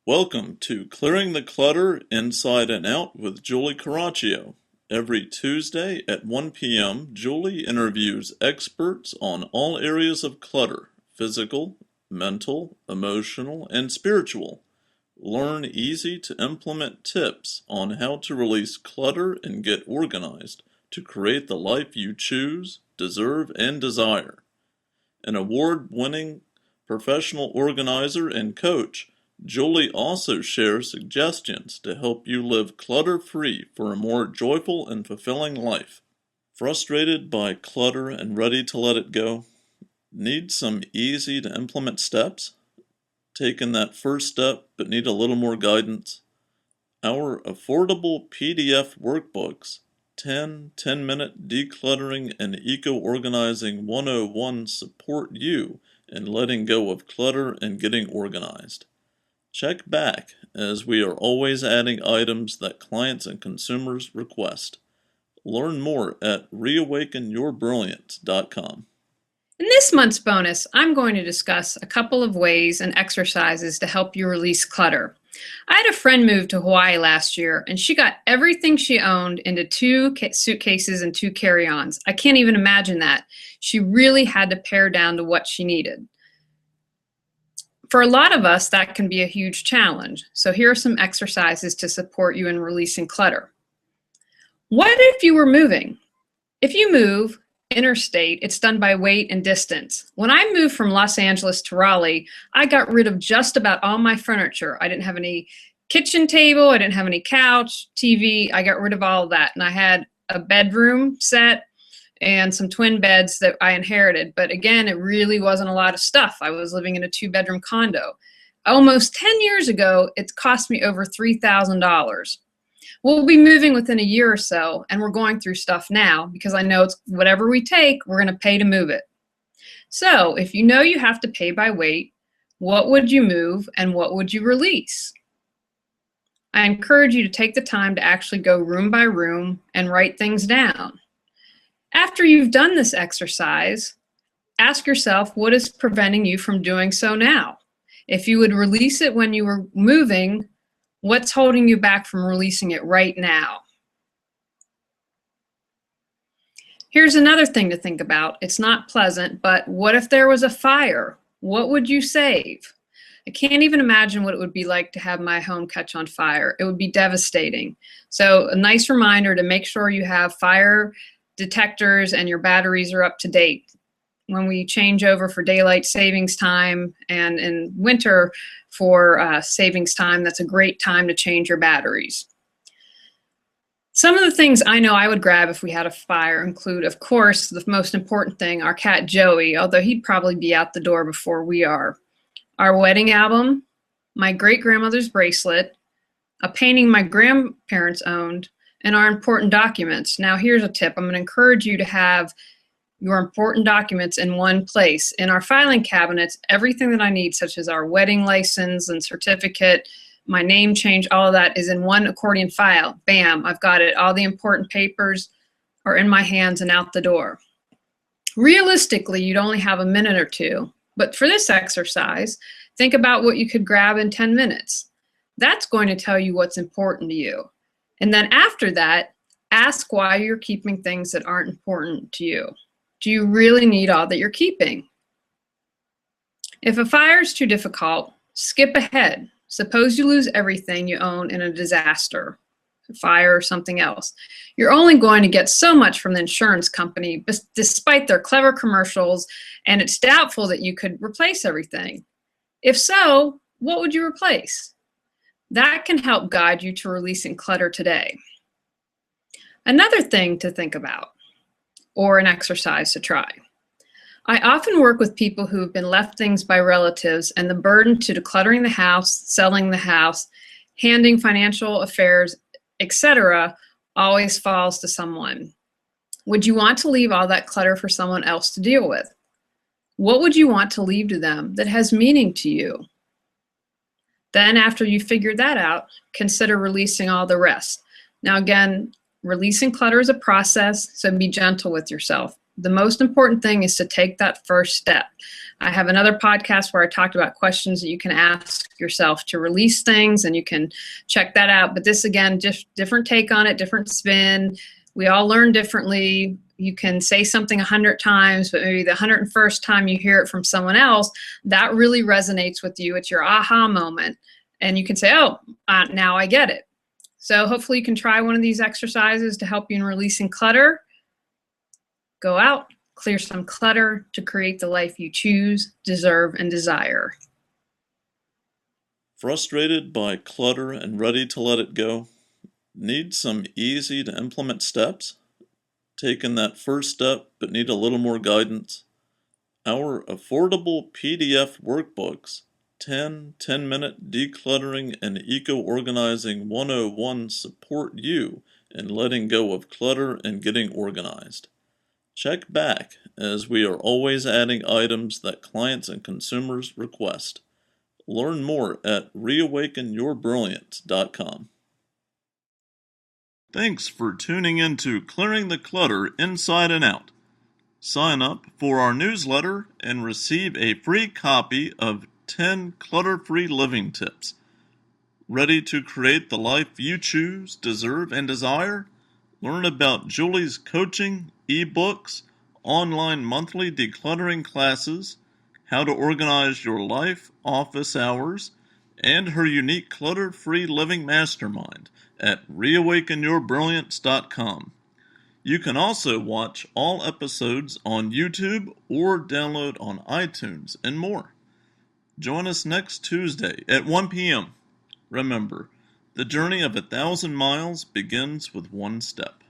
Welcome to Clearing the Clutter Inside and Out with Julie Coraccio. Every Tuesday at 1 p.m., Julie interviews experts on all areas of clutter: physical, mental, emotional, and spiritual. Learn easy to implement tips on how to release clutter and get organized to create the life you choose, deserve, and desire. An award-winning professional organizer and coach, Julie also shares suggestions to help you live clutter-free for a more joyful and fulfilling life. Frustrated by clutter and ready to let it go? Need some easy to implement steps? Taken that first step but need a little more guidance? Our affordable PDF workbooks, 10-minute decluttering and eco-organizing 101 support you in letting go of clutter and getting organized. Check back, as we are always adding items that clients and consumers request. Learn more at reawakenyourbrilliance.com. In this month's bonus, I'm going to discuss a couple of ways and exercises to help you release clutter. I had a friend move to Hawaii last year, and she got everything she owned into 2 suitcases and 2 carry-ons. I can't even imagine that. She really had to pare down to what she needed. For a lot of us, that can be a huge challenge. So here are some exercises to support you in releasing clutter. What if you were moving? If you move interstate, it's done by weight and distance. When I moved from Los Angeles to Raleigh, I got rid of just about all my furniture. I didn't have any kitchen table, I didn't have any couch, TV, I got rid of all of that. And I had a bedroom set and some twin beds that I inherited. But again, it really wasn't a lot of stuff. I was living in a 2-bedroom condo. Almost 10 years ago, it cost me over $3,000. We'll be moving within a year or so, and we're going through stuff now because I know it's whatever we take, we're going to pay to move it. So if you know you have to pay by weight, what would you move and what would you release? I encourage you to take the time to actually go room by room and write things down. After you've done this exercise, ask yourself what is preventing you from doing so now. If you would release it when you were moving, what's holding you back from releasing it right now? Here's another thing to think about. It's not pleasant, but what if there was a fire? What would you save? I can't even imagine what it would be like to have my home catch on fire. It would be devastating. So a nice reminder to make sure you have fire detectors and your batteries are up to date. When we change over for daylight savings time and in winter for savings time, that's a great time to change your batteries. Some of the things I know I would grab if we had a fire include, of course, the most important thing, our cat Joey, although he'd probably be out the door before we are. Our wedding album, my great-grandmother's bracelet, a painting my grandparents owned, and our important documents. Now here's a tip. I'm going to encourage you to have your important documents in one place. In our filing cabinets, everything that I need, such as our wedding license and certificate, my name change, all of that is in one accordion file. Bam, I've got it. All the important papers are in my hands and out the door. Realistically, you'd only have a minute or two, but for this exercise, think about what you could grab in 10 minutes. That's going to tell you what's important to you. And then after that, ask why you're keeping things that aren't important to you. Do you really need all that you're keeping? If a fire is too difficult, skip ahead. Suppose you lose everything you own in a disaster, a fire or something else. You're only going to get so much from the insurance company, despite their clever commercials, and it's doubtful that you could replace everything. If so, what would you replace? That can help guide you to releasing clutter today. Another thing to think about, or an exercise to try. I often work with people who have been left things by relatives, and the burden to decluttering the house, selling the house, handling financial affairs, etc. always falls to someone. Would you want to leave all that clutter for someone else to deal with? What would you want to leave to them that has meaning to you? Then after you figure that out, consider releasing all the rest. Now again, releasing clutter is a process, so be gentle with yourself. The most important thing is to take that first step. I have another podcast where I talked about questions that you can ask yourself to release things, and you can check that out. But this, again, just different take on it, different spin. We all learn differently. You can say something 100 times, but maybe the 101st time you hear it from someone else, that really resonates with you. It's your aha moment. And you can say, oh, now I get it. So hopefully you can try one of these exercises to help you in releasing clutter. Go out, clear some clutter to create the life you choose, deserve, and desire. Frustrated by clutter and ready to let it go? Need some easy to implement steps? Taken that first step but need a little more guidance? Our affordable PDF workbooks, 10-minute decluttering and eco-organizing 101 support you in letting go of clutter and getting organized. Check back, as we are always adding items that clients and consumers request. Learn more at reawakenyourbrilliance.com. Thanks for tuning in to Clearing the Clutter Inside and Out. Sign up for our newsletter and receive a free copy of 10 clutter-free living tips. Ready to create the life you choose, deserve, and desire? Learn about Julie's coaching, ebooks, online monthly decluttering classes, how to organize your life, office hours, and her unique clutter-free living mastermind at reawakenyourbrilliance.com. You can also watch all episodes on YouTube or download on iTunes and more. Join us next Tuesday at 1 p.m. Remember, the journey of 1,000 miles begins with one step.